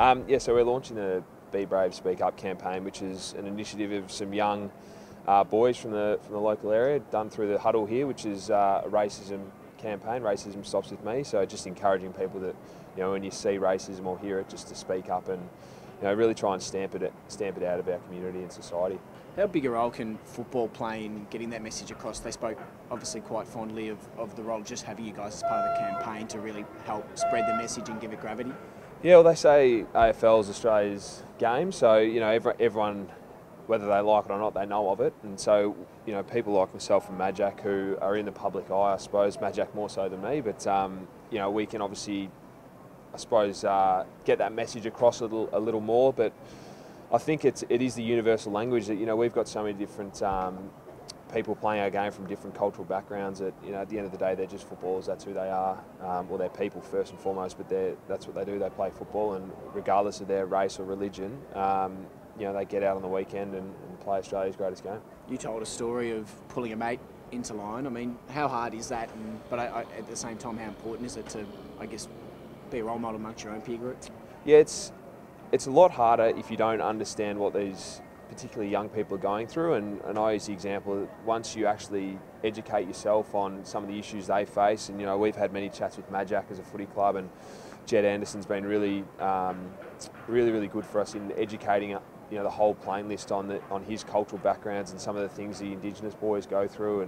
Yeah, so we're launching the Be Brave, Speak Up campaign, which is an initiative of some young boys from the local area, done through the Huddle here, which is a racism campaign. Racism stops with me. So just encouraging people that, when you see racism or hear it, just to speak up and really try and stamp it out of our community and society. How big a role can football play in getting that message across? They spoke obviously quite fondly of the role just having you guys as part of the campaign to really help spread the message and give it gravity. Yeah, well, they say AFL is Australia's game, so everyone, whether they like it or not, they know of it. And so people like myself and Majak, who are in the public eye, I suppose Majak more so than me, but we can obviously, I suppose, get that message across a little more. But I think it is the universal language that we've got so many different people playing our game from different cultural backgrounds that at the end of the day they're just footballers. That's who they are. Well, they're people first and foremost, but that's what they do. They play football, and regardless of their race or religion, they get out on the weekend and play Australia's greatest game. You told a story of pulling a mate into line. I mean, how hard is that? But at the same time, how important is it to, I guess, be a role model amongst your own peer group? Yeah, it's a lot harder if you don't understand what these particularly young people are going through, and I use the example that once you actually educate yourself on some of the issues they face, and we've had many chats with Majak as a footy club, and Jed Anderson's been really good for us in educating the whole playing list on his cultural backgrounds and some of the things the Indigenous boys go through,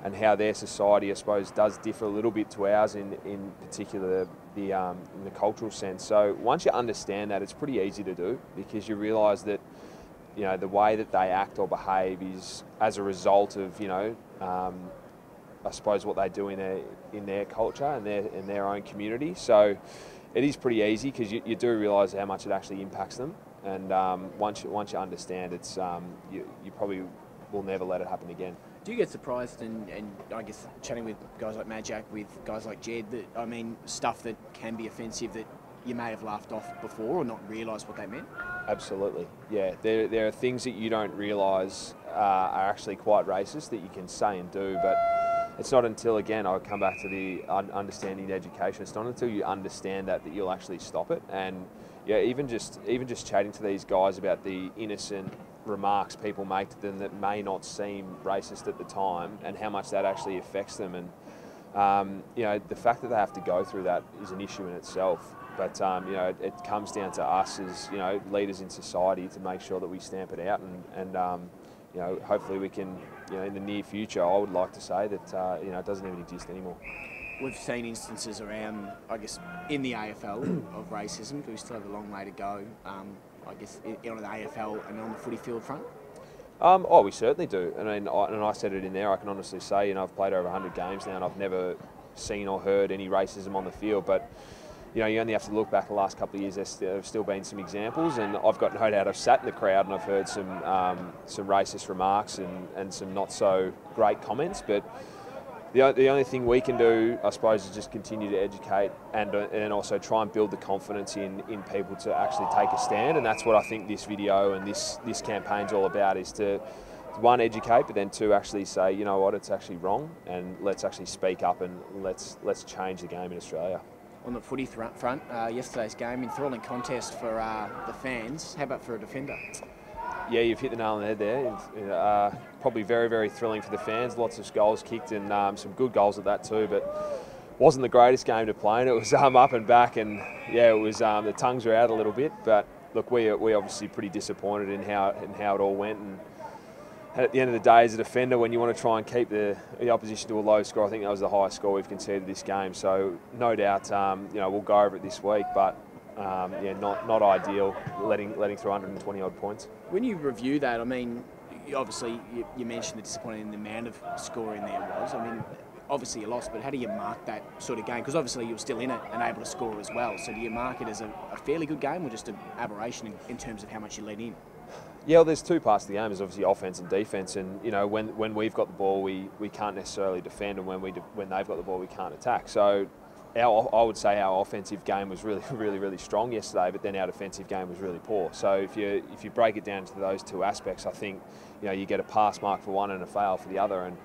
and how their society, I suppose, does differ a little bit to ours in particular in the cultural sense. So once you understand that, it's pretty easy to do, because you realise that the way that they act or behave is as a result of I suppose what they do in their culture and in their own community. So it is pretty easy, because you do realise how much it actually impacts them. And once you understand, it's you probably will never let it happen again. Do you get surprised, and I guess chatting with guys like Majak, with guys like Jed, that stuff that can be offensive that you may have laughed off before or not realised what they meant? Absolutely, yeah. There are things that you don't realise are actually quite racist that you can say and do, but it's not until, again, I come back to the understanding education, it's not until you understand that you'll actually stop it. And yeah, even just chatting to these guys about the innocent remarks people make to them that may not seem racist at the time, and how much that actually affects them. And the fact that they have to go through that is an issue in itself. But it comes down to us as leaders in society to make sure that we stamp it out, and hopefully we can, in the near future, I would like to say that it doesn't even exist anymore. We've seen instances around, I guess, in the AFL of racism, but we still have a long way to go, I guess, on the AFL and on the footy field front. We certainly do. I mean, and I said it in there, I can honestly say, I've played over 100 games now, and I've never seen or heard any racism on the field, but you only have to look back the last couple of years. There have still been some examples, and I've got no doubt I've sat in the crowd and I've heard some racist remarks and some not so great comments. But the only thing we can do, I suppose, is just continue to educate and also try and build the confidence in people to actually take a stand. And that's what I think this video and this campaign's all about, is to, one, educate, but then two, actually say, you know what, it's actually wrong, and let's actually speak up, and let's change the game in Australia. On the footy front, yesterday's game, enthralling contest for the fans. How about for a defender? Yeah, you've hit the nail on the head there. Probably very, very thrilling for the fans. Lots of goals kicked, and some good goals at that too. But wasn't the greatest game to play, and it was up and back, and yeah, it was the tongues were out a little bit. But look, we obviously pretty disappointed in how it all went. And at the end of the day, as a defender, when you want to try and keep the opposition to a low score, I think that was the highest score we've conceded this game. So no doubt, we'll go over it this week, but not ideal, letting through 120 odd points. When you review that, I mean, obviously you mentioned the disappointing amount of scoring there was. I mean, obviously you lost, but how do you mark that sort of game? Because obviously you were still in it and able to score as well. So do you mark it as a fairly good game, or just an aberration in terms of how much you let in? Yeah, well, there's two parts to the game. There's obviously offence and defence, and when we've got the ball, we can't necessarily defend, and when they've got the ball, we can't attack. So I would say our offensive game was really, really, really strong yesterday, but then our defensive game was really poor. So if you break it down to those two aspects, I think you get a pass mark for one and a fail for the other. And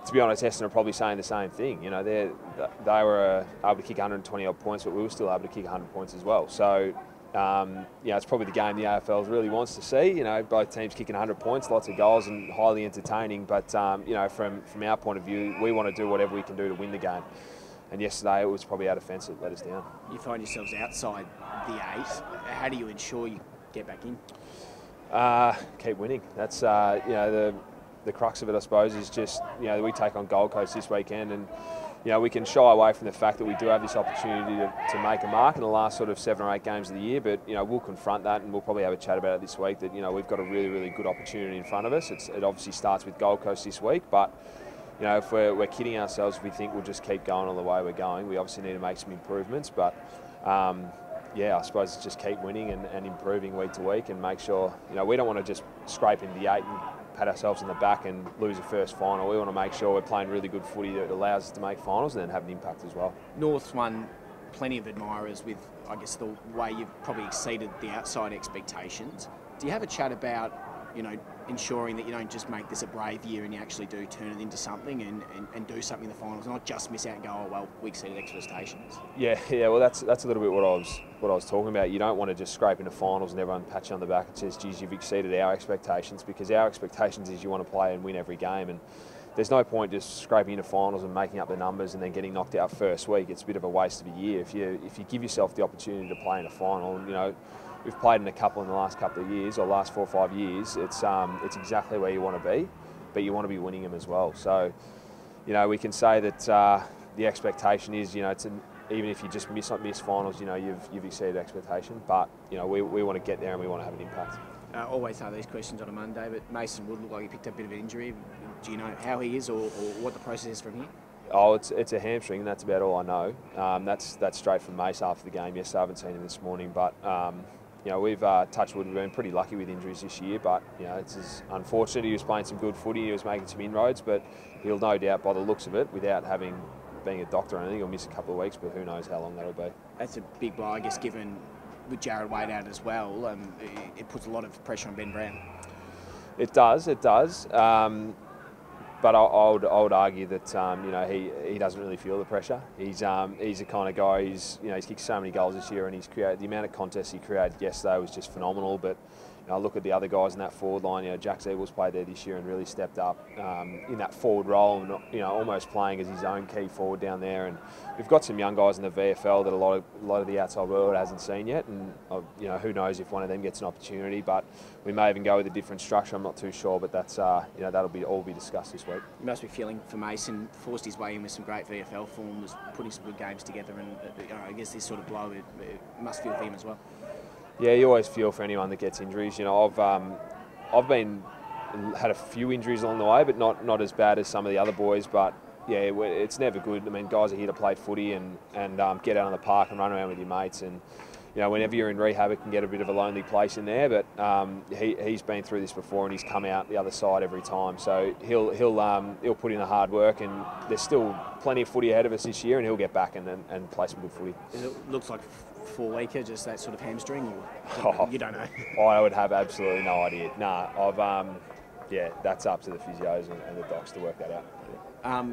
to be honest, Essendon are probably saying the same thing. They were able to kick 120 odd points, but we were still able to kick 100 points as well. So it's probably the game the AFL really wants to see. Both teams kicking 100 points, lots of goals, and highly entertaining. But from our point of view, we want to do whatever we can do to win the game. And yesterday it was probably our defence that let us down. You find yourselves outside the 8. How do you ensure you get back in? Keep winning. That's the crux of it, I suppose, is just we take on Gold Coast this weekend, and we can shy away from the fact that we do have this opportunity to make a mark in the last sort of 7 or 8 games of the year. But we'll confront that, and we'll probably have a chat about it this week. That we've got a really, really good opportunity in front of us. It obviously starts with Gold Coast this week, but if we're kidding ourselves if we think we'll just keep going on the way we're going, we obviously need to make some improvements. But I suppose it's just keep winning and improving week to week, and make sure we don't want to just scrape into the 8 and pat ourselves on the back and lose a first final. We want to make sure we're playing really good footy that allows us to make finals and then have an impact as well. North's won plenty of admirers with, I guess, the way you've probably exceeded the outside expectations. Do you have a chat about ensuring that you don't just make this a brave year and you actually do turn it into something and do something in the finals, not just miss out and go, oh well, we exceeded expectations? Yeah. Well, that's a little bit what I was talking about. You don't want to just scrape into finals and everyone pat you on the back and says, geez, you've exceeded our expectations, because our expectations is you want to play and win every game, and there's no point just scraping into finals and making up the numbers and then getting knocked out first week. It's a bit of a waste of a year. If you give yourself the opportunity to play in a final, we've played in a couple in the last couple of years, or last 4 or 5 years. It's exactly where you want to be, but you want to be winning them as well. So, we can say that the expectation is, even if you just miss finals, you've exceeded expectation. But we want to get there and we want to have an impact. Always have these questions on a Monday, but Mason Wood looked like he picked up a bit of an injury. Do you know how he is, or what the process is from here? Oh, it's a hamstring, and that's about all I know. That's straight from Mace after the game. Yes, I haven't seen him this morning, but. We've touched wood. We've been pretty lucky with injuries this year, but it's unfortunate. He was playing some good footy. He was making some inroads, but he'll no doubt, by the looks of it, without being a doctor or anything, he'll miss a couple of weeks. But who knows how long that'll be. That's a big blow, I guess, given with Jared Wade out as well. It puts a lot of pressure on Ben Brown. It does. But I would argue that he doesn't really feel the pressure. He's the kind of guy. He's kicked so many goals this year, and he's created the amount of contests he created yesterday was just phenomenal. But I look at the other guys in that forward line. Jack Zeebel's played there this year and really stepped up in that forward role, and almost playing as his own key forward down there. And we've got some young guys in the VFL that a lot of the outside world hasn't seen yet. And who knows if one of them gets an opportunity. But we may even go with a different structure. I'm not too sure, but that's that'll all be discussed this week. You must be feeling for Mason, forced his way in with some great VFL form, was putting some good games together, and I guess this sort of blow it must feel for him as well. Yeah, you always feel for anyone that gets injuries. I've had a few injuries along the way, but not as bad as some of the other boys. But yeah, it's never good. I mean, guys are here to play footy and get out on the park and run around with your mates. And whenever you're in rehab, it can get a bit of a lonely place in there. But he's been through this before, and he's come out the other side every time. So he'll put in the hard work, and there's still plenty of footy ahead of us this year, and he'll get back and play some good footy. It looks like 4 weeker, just that sort of hamstring, or you don't know? I would have absolutely no idea. That's up to the physios and the docs to work that out.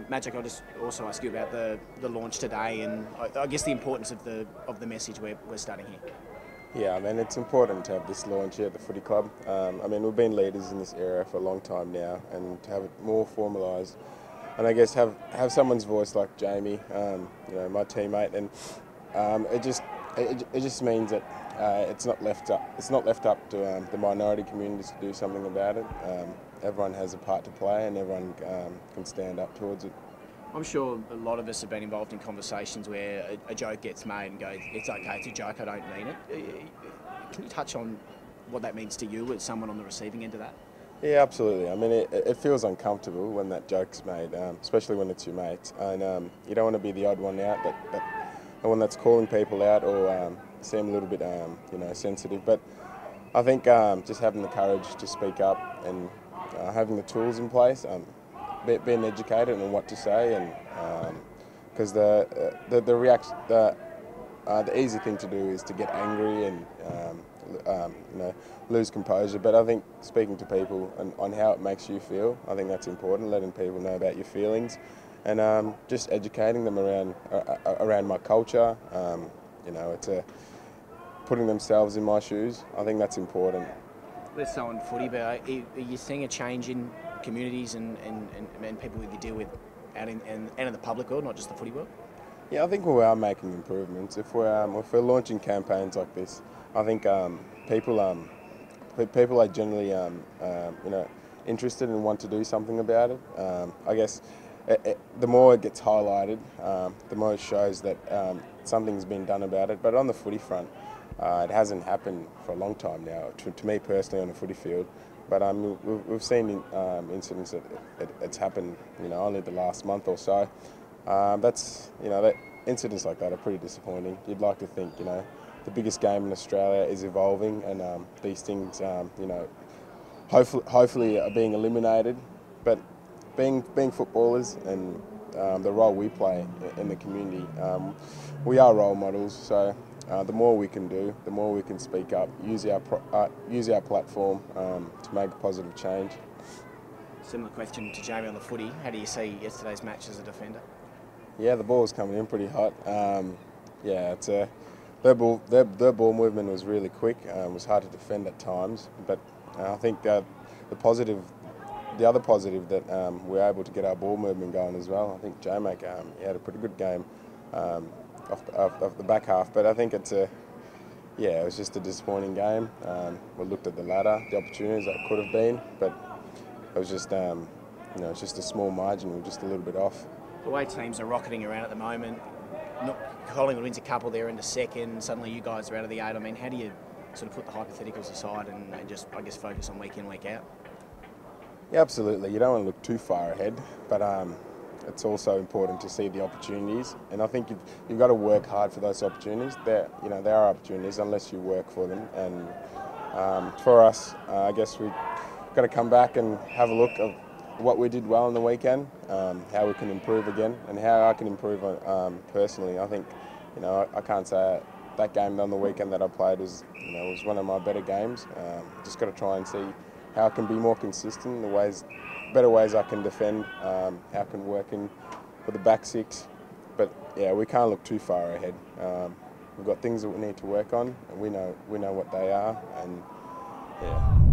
Majak, I'll just also ask you about the launch today, and I guess the importance of the message we're starting here. Yeah, I mean, it's important to have this launch here at the footy club. We've been leaders in this area for a long time now, and to have it more formalised, and I guess have someone's voice like Jamie, my teammate, and it just means that it's not left up to the minority communities to do something about it. Everyone has a part to play, and everyone can stand up towards it. I'm sure a lot of us have been involved in conversations where a joke gets made and goes, it's okay, it's a joke, I don't mean it. Can you touch on what that means to you as someone on the receiving end of that? Yeah, absolutely. I mean, it feels uncomfortable when that joke's made, especially when it's your mates. And you don't want to be the odd one out, the one that's calling people out or seem a little bit, sensitive. But I think just having the courage to speak up and having the tools in place, being educated on what to say, and because the easy thing to do is to get angry and lose composure. But I think speaking to people on how it makes you feel, I think that's important. Letting people know about your feelings, and just educating them around my culture. putting themselves in my shoes. I think that's important. Let's go on footy, but are you seeing a change in communities and people that you deal with out in the public world, not just the footy world? Yeah, I think we are making improvements. If we're launching campaigns like this, I think people are generally interested and want to do something about it. I guess the more it gets highlighted, the more it shows that something's been done about it. But on the footy front, it hasn't happened for a long time now. To me personally, on the footy field. But we've seen incidents that it's happened, only the last month or so. That incidents like that are pretty disappointing. You'd like to think, the biggest game in Australia is evolving, and these things, hopefully are being eliminated. But being footballers and the role we play in the community, we are role models. So the more we can do, the more we can speak up, use our platform to make a positive change. Similar question to Jamie on the footy. How do you see yesterday's match as a defender? Yeah, the ball was coming in pretty hot. Their ball movement was really quick. It was hard to defend at times, but I think the other positive that we were able to get our ball movement going as well. I think Majak he had a pretty good game off the back half, but I think it was just a disappointing game. We looked at the ladder, the opportunities that could have been, but it was just it's just a small margin. We were just a little bit off. The way teams are rocketing around at the moment, Collingwood wins a couple there into second, suddenly you guys are out of the 8. I mean, how do you sort of put the hypotheticals aside and just, I guess, focus on week in, week out? Yeah, absolutely. You don't want to look too far ahead, but it's also important to see the opportunities, and I think you've got to work hard for those opportunities. There are opportunities unless you work for them, and for us, I guess we've got to come back and have a look at what we did well on the weekend, how we can improve again, and how I can improve personally. I think, I can't say that game on the weekend that I played was one of my better games. Just got to try and see how I can be more consistent, better ways I can defend, how I can work in for the back six. But yeah, we can't look too far ahead. We've got things that we need to work on, and we know what they are, and yeah.